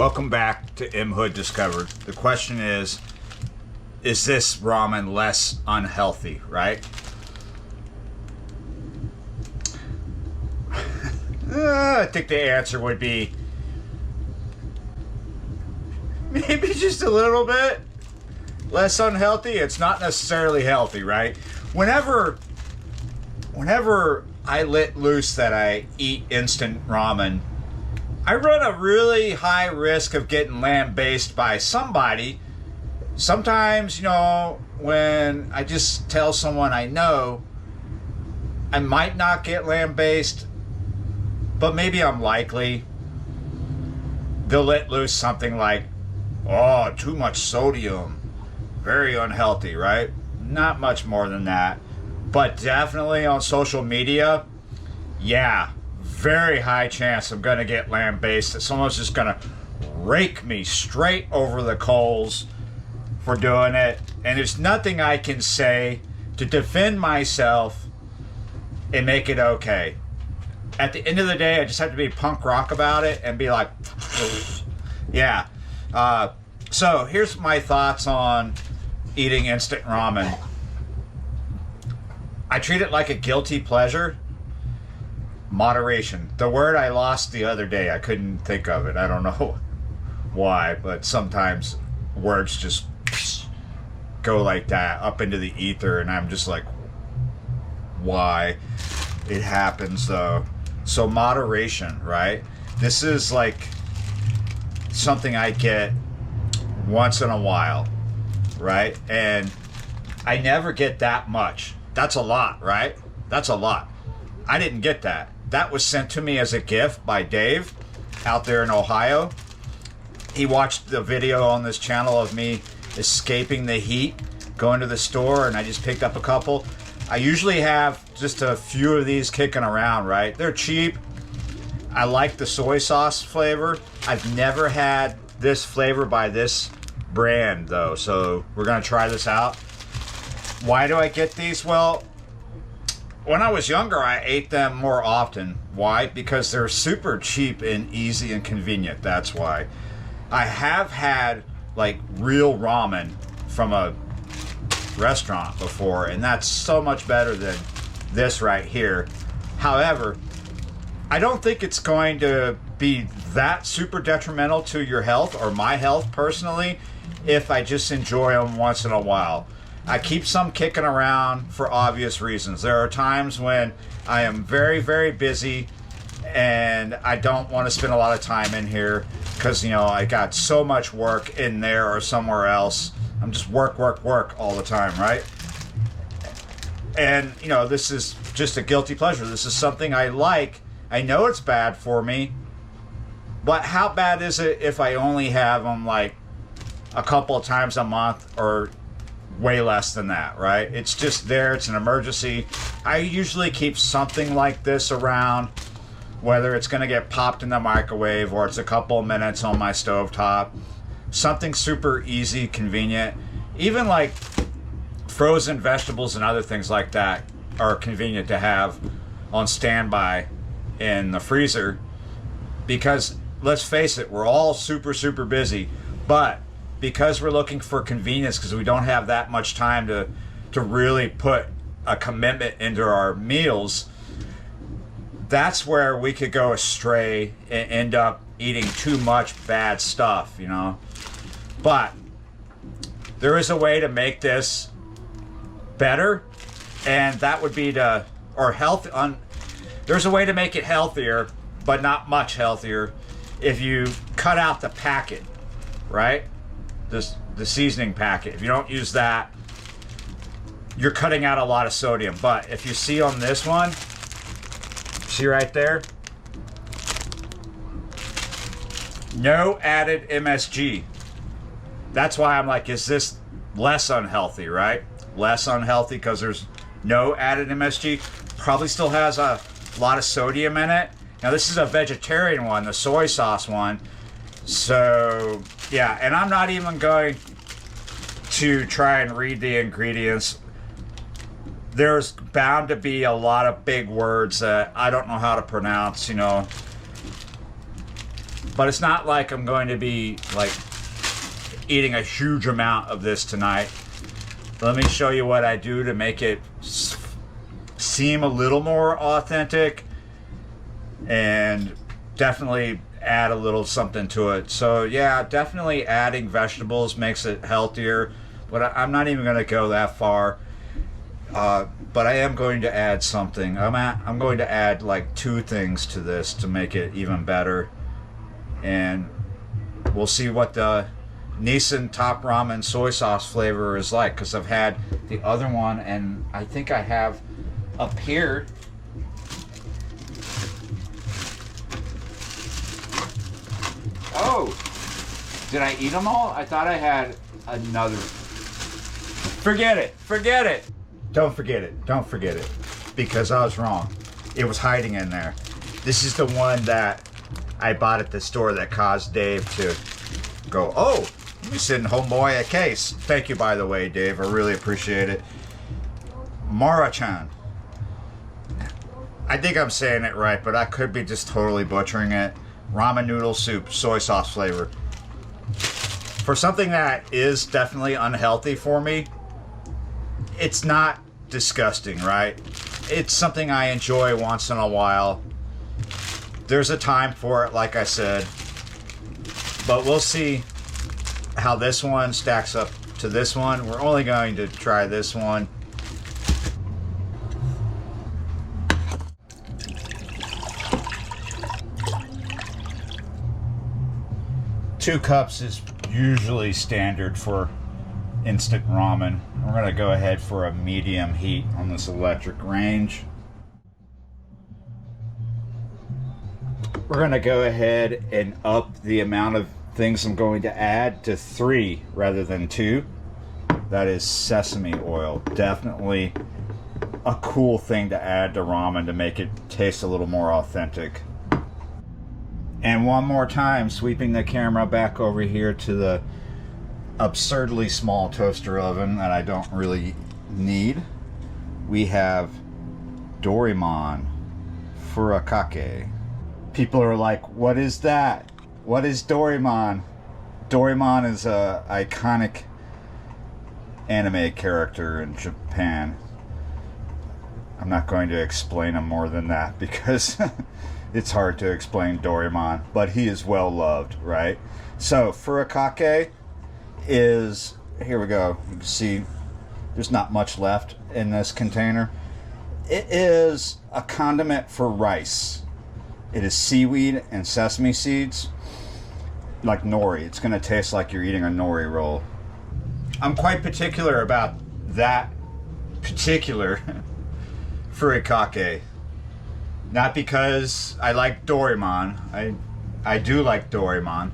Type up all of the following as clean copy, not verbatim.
Welcome back to M Hood Discovered. The question is this ramen less unhealthy, right? I think the answer would be maybe just a little bit less unhealthy. It's not necessarily healthy, right? Whenever I let loose that I eat instant ramen, I run a really high risk of getting lambasted by somebody. Sometimes, when I just tell someone I know, I might not get lambasted, but maybe I'm likely. They'll let loose something like, oh, too much sodium, very unhealthy, right? Not much more than that. But definitely on social media, yeah, very high chance I'm going to get lambasted. Someone's just going to rake me straight over the coals for doing it. And there's nothing I can say to defend myself and make it okay. At the end of the day, I just have to be punk rock about it and be like, yeah. So here's my thoughts on eating instant ramen. I treat it like a guilty pleasure. Moderation. The word I lost the other day, I couldn't think of it. I don't know why, but sometimes words just go like that up into the ether, and I'm just like, why? It happens though. So moderation, right? This is like something I get once in a while, right? And I never get that much. That's a lot, right? That's a lot. I didn't get that. That was sent to me as a gift by Dave out there in Ohio. He watched the video on this channel of me escaping the heat, going to the store, and I just picked up a couple. I usually have just a few of these kicking around, right? They're cheap. I like the soy sauce flavor. I've never had this flavor by this brand though, so we're gonna try this out. Why do I get these? Well, when I was younger, I ate them more often. Why? Because they're super cheap and easy and convenient. That's why. I have had like real ramen from a restaurant before, and that's so much better than this right here. However, I don't think it's going to be that super detrimental to your health or my health personally if I just enjoy them once in a while. I keep some kicking around for obvious reasons. There are times when I am very, very busy and I don't want to spend a lot of time in here because, I got so much work in there or somewhere else. I'm just work all the time, right? And, this is just a guilty pleasure. This is something I like. I know it's bad for me, but how bad is it if I only have them like a couple of times a month or way less than that, right? It's just there. It's an emergency. I usually keep something like this around, whether it's going to get popped in the microwave or it's a couple of minutes on my stovetop. Something super easy, convenient. Even like frozen vegetables and other things like that are convenient to have on standby in the freezer, because let's face it, we're all super, super busy, but because we're looking for convenience, because we don't have that much time to really put a commitment into our meals, that's where we could go astray and end up eating too much bad stuff, But there is a way to make this better, and that would be there's a way to make it healthier, but not much healthier, if you cut out the packet, right? The seasoning packet. If you don't use that, you're cutting out a lot of sodium. But if you see on this one, see right there, no added MSG. That's why I'm like, is this less unhealthy, right? Less unhealthy because there's no added MSG. Probably still has a lot of sodium in it. Now this is a vegetarian one, the soy sauce one. So yeah, and I'm not even going to try and read the ingredients. There's bound to be a lot of big words that I don't know how to pronounce, But it's not like I'm going to be like eating a huge amount of this tonight. Let me show you what I do to make it seem a little more authentic and definitely add a little something to it. So yeah, definitely adding vegetables makes it healthier, but I'm not even going to go that far. But I am going to add something. I'm going to add like 2 things to this to make it even better. And we'll see what the Nissin top ramen soy sauce flavor is like, because I've had the other one, and I think I have up here. Oh, did I eat them all? I thought I had another. Forget it. Forget it. Don't forget it. Don't forget it. Because I was wrong. It was hiding in there. This is the one that I bought at the store that caused Dave to go, oh, you send homeboy a case. Thank you, by the way, Dave. I really appreciate it. Mara-chan. I think I'm saying it right, but I could be just totally butchering it. Ramen noodle soup, soy sauce flavor. For something that is definitely unhealthy for me, it's not disgusting, right? It's something I enjoy once in a while. There's a time for it, like I said. But we'll see how this one stacks up to this one. We're only going to try this one. Two cups is usually standard for instant ramen. We're going to go ahead for a medium heat on this electric range. We're going to go ahead and up the amount of things I'm going to add to 3 rather than 2. That is sesame oil. Definitely a cool thing to add to ramen to make it taste a little more authentic. And one more time, sweeping the camera back over here to the absurdly small toaster oven that I don't really need. We have Doraemon Furkake. People are like, what is that? What is Doraemon? Doraemon is a iconic anime character in Japan. I'm not going to explain him more than that because it's hard to explain Doraemon, but he is well loved, right? So Furkake is, here we go. You can see there's not much left in this container. It is a condiment for rice. It is seaweed and sesame seeds, like nori. It's going to taste like you're eating a nori roll. I'm quite particular about that particular Furkake. Not because I like Doraemon. I do like Doraemon.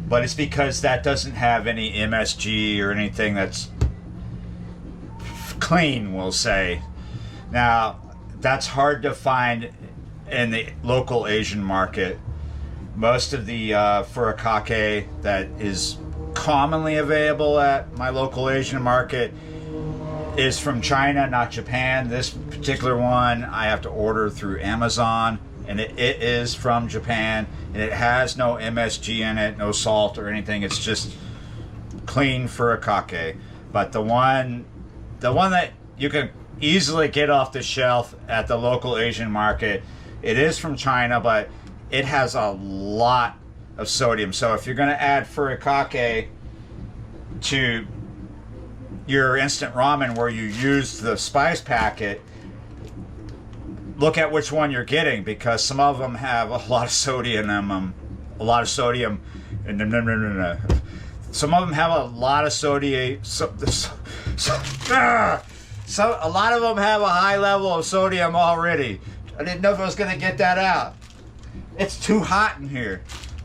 But it's because that doesn't have any MSG or anything that's clean, we'll say. Now, that's hard to find in the local Asian market. Most of the Furkake that is commonly available at my local Asian market is from China, not Japan. This particular one I have to order through Amazon, and it is from Japan, and it has no MSG in it, no salt or anything. It's just clean Furkake. But the one that you can easily get off the shelf at the local Asian market, it is from China, but it has a lot of sodium. So if you're going to add Furkake to your instant ramen where you use the spice packet, look at which one you're getting, because some of them have a lot of sodium in them. A lot of sodium. Some of them have a lot of sodium. A lot of them have a high level of sodium already. I didn't know if I was going to get that out. It's too hot in here.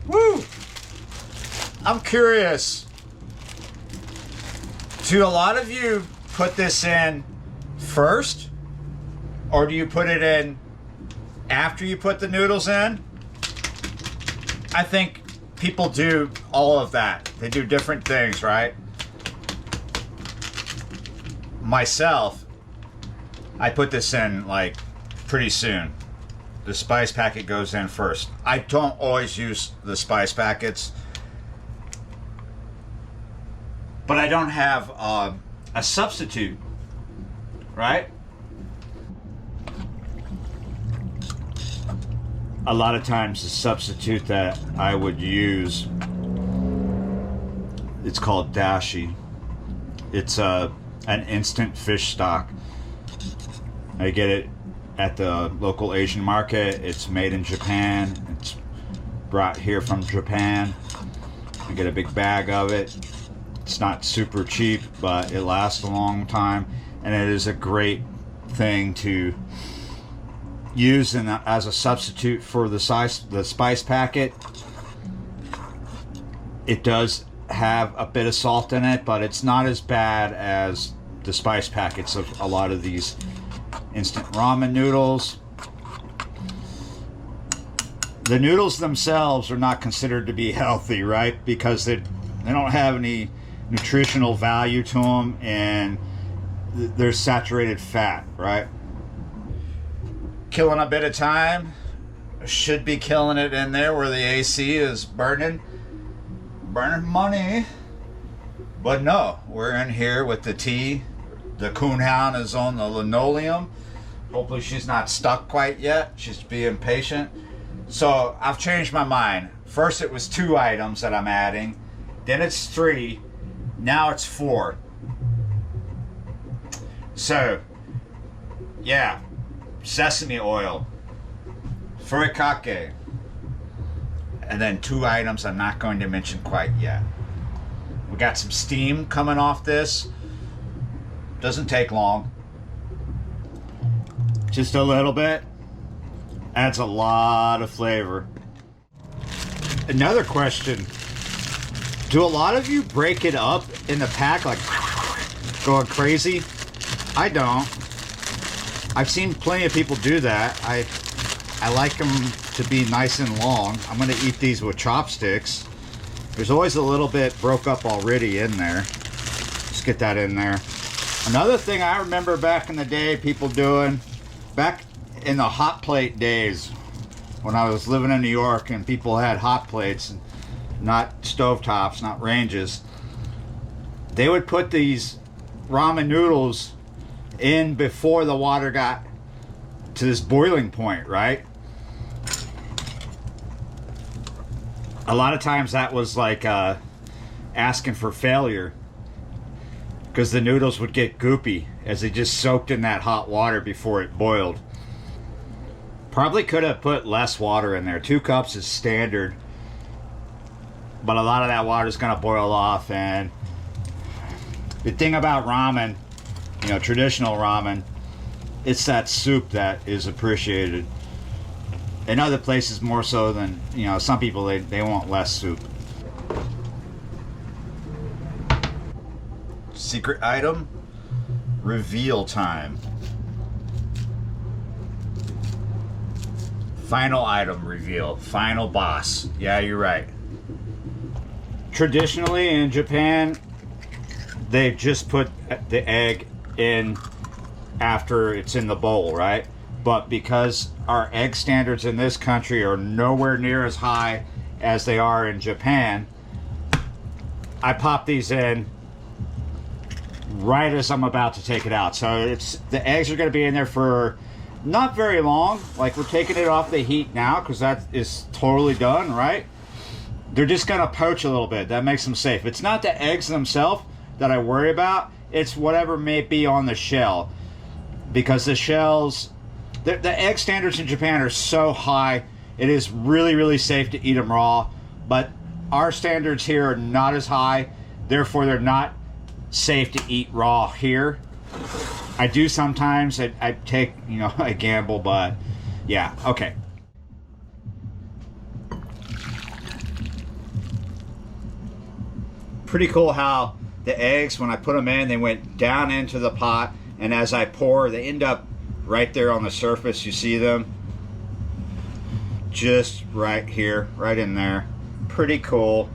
Woo! I'm curious. Do a lot of you put this in first? Or do you put it in after you put the noodles in? I think people do all of that. They do different things, right? Myself, I put this in like pretty soon. the spice packet goes in first. I don't always use the spice packets, but I don't have a substitute, right? A lot of times the substitute that I would use, it's called Dashy. It's an instant fish stock. I get it at the local Asian market. It's made in Japan. It's brought here from Japan. I get a big bag of it. It's not super cheap, but it lasts a long time, and it is a great thing to use as a substitute for the spice packet. It does have a bit of salt in it, but it's not as bad as the spice packets of a lot of these instant ramen noodles. The noodles themselves are not considered to be healthy, right? Because they don't have any nutritional value to them, and they're saturated fat, right? Killing a bit of time. Should be killing it in there where the AC is burning money. But no, we're in here with the tea. The coonhound is on the linoleum. Hopefully she's not stuck quite yet. She's being patient. So I've changed my mind. First it was 2 items that I'm adding. Then it's 3. Now it's 4. So, yeah. Sesame oil. Furkake. And then 2 items I'm not going to mention quite yet. We got some steam coming off this. Doesn't take long. Just a little bit. Adds a lot of flavor. Another question. Do a lot of you break it up in the pack, like going crazy? I don't. I've seen plenty of people do that. I like them to be nice and long. I'm going to eat these with chopsticks. There's always a little bit broke up already in there. Just get that in there. Another thing I remember back in the day, people doing, back in the hot plate days, when I was living in New York and people had hot plates, not stovetops, not ranges, they would put these ramen noodles in before the water got to this boiling point, right? A lot of times that was like asking for failure, because the noodles would get goopy as they just soaked in that hot water before it boiled. Probably could have put less water in there. 2 cups is standard, but a lot of that water is going to boil off. And the thing about ramen, you know, traditional ramen, it's that soup that is appreciated. In other places more so than, you know, some people, they want less soup. Secret item, reveal time. Final item reveal, final boss. Yeah, you're right. Traditionally in Japan, they just put the egg in after it's in the bowl, right? But because our egg standards in this country are nowhere near as high as they are in Japan, I pop these in right as I'm about to take it out. So it's, the eggs are going to be in there for not very long. Like, we're taking it off the heat now because that is totally done, right? They're just going to poach a little bit. That makes them safe. It's not the eggs themselves that I worry about. It's whatever may be on the shell, because the shells, the egg standards in Japan are so high, it is really, really safe to eat them raw. But our standards here are not as high, therefore they're not safe to eat raw here. I do sometimes. I take, you know, a gamble, but yeah, okay. Pretty cool how the eggs, when I put them in, they went down into the pot, and as I pour, they end up right there on the surface. You see them? Just right here, right in there. Pretty cool.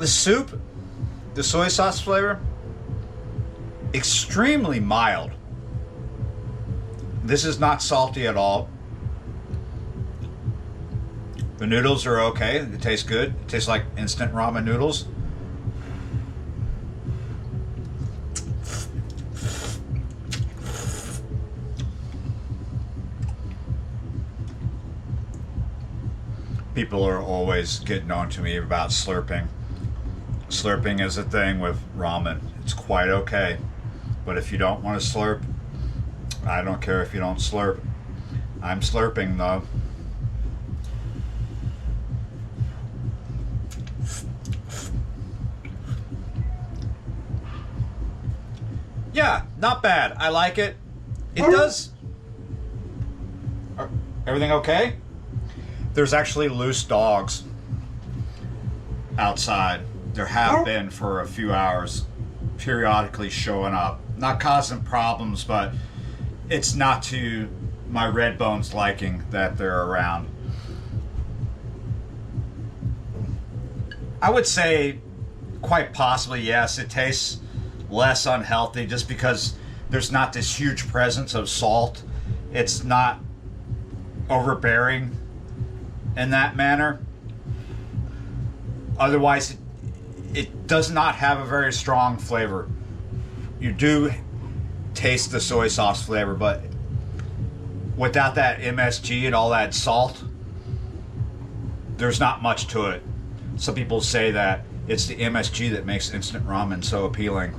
The soup, the soy sauce flavor, extremely mild. This is not salty at all. The noodles are okay. It tastes good. It tastes like instant ramen noodles. People are always getting on to me about slurping. Slurping is a thing with ramen. It's quite okay. But if you don't want to slurp, I don't care if you don't slurp. I'm slurping though. Yeah, not bad. I like it. It does. Everything okay? There's actually loose dogs outside. There have been for a few hours, periodically showing up. Not causing problems, but it's not to my red bones liking that they're around. I would say quite possibly yes. It tastes less unhealthy just because there's not this huge presence of salt. It's not overbearing in that manner. Otherwise, it does not have a very strong flavor. You do taste the soy sauce flavor, but without that MSG and all that salt, there's not much to it. Some people say that it's the MSG that makes instant ramen so appealing.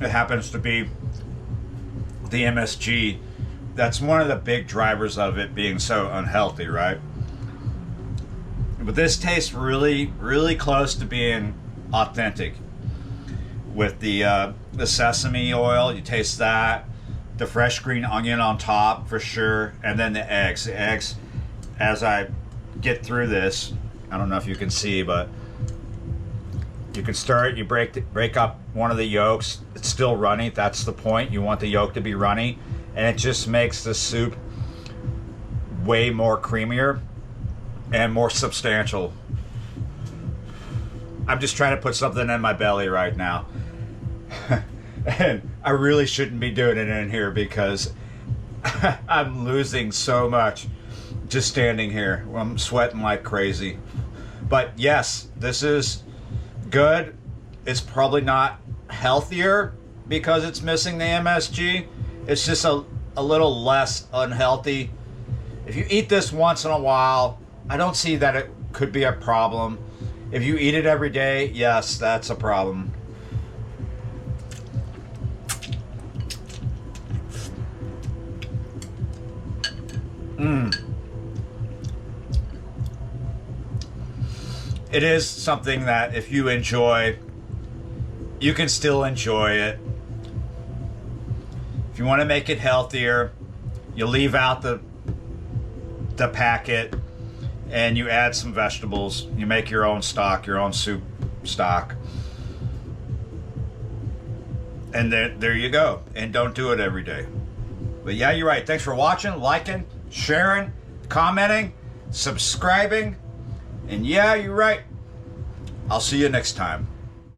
It happens to be the MSG that's one of the big drivers of it being so unhealthy, right? But this tastes really, really close to being authentic. With the sesame oil, you taste that. The fresh green onion on top for sure, and then the eggs. The eggs, as I get through this, I don't know if you can see, but you can stir it. You break up one of the yolks. It's still runny. That's the point. You want the yolk to be runny. And it just makes the soup way more creamier and more substantial. I'm just trying to put something in my belly right now. And I really shouldn't be doing it in here because I'm losing so much just standing here. I'm sweating like crazy. But yes, this is good. It's probably not healthier because it's missing the MSG. It's just a little less unhealthy. If you eat this once in a while, I don't see that it could be a problem. If you eat it every day, yes, that's a problem. It is something that if you enjoy, you can still enjoy it. If you want to make it healthier, you leave out the packet and you add some vegetables. You make your own stock, your own soup stock. And there you go. And don't do it every day. But yeah, you're right. Thanks for watching, liking, sharing, commenting, subscribing. And yeah, you're right. I'll see you next time.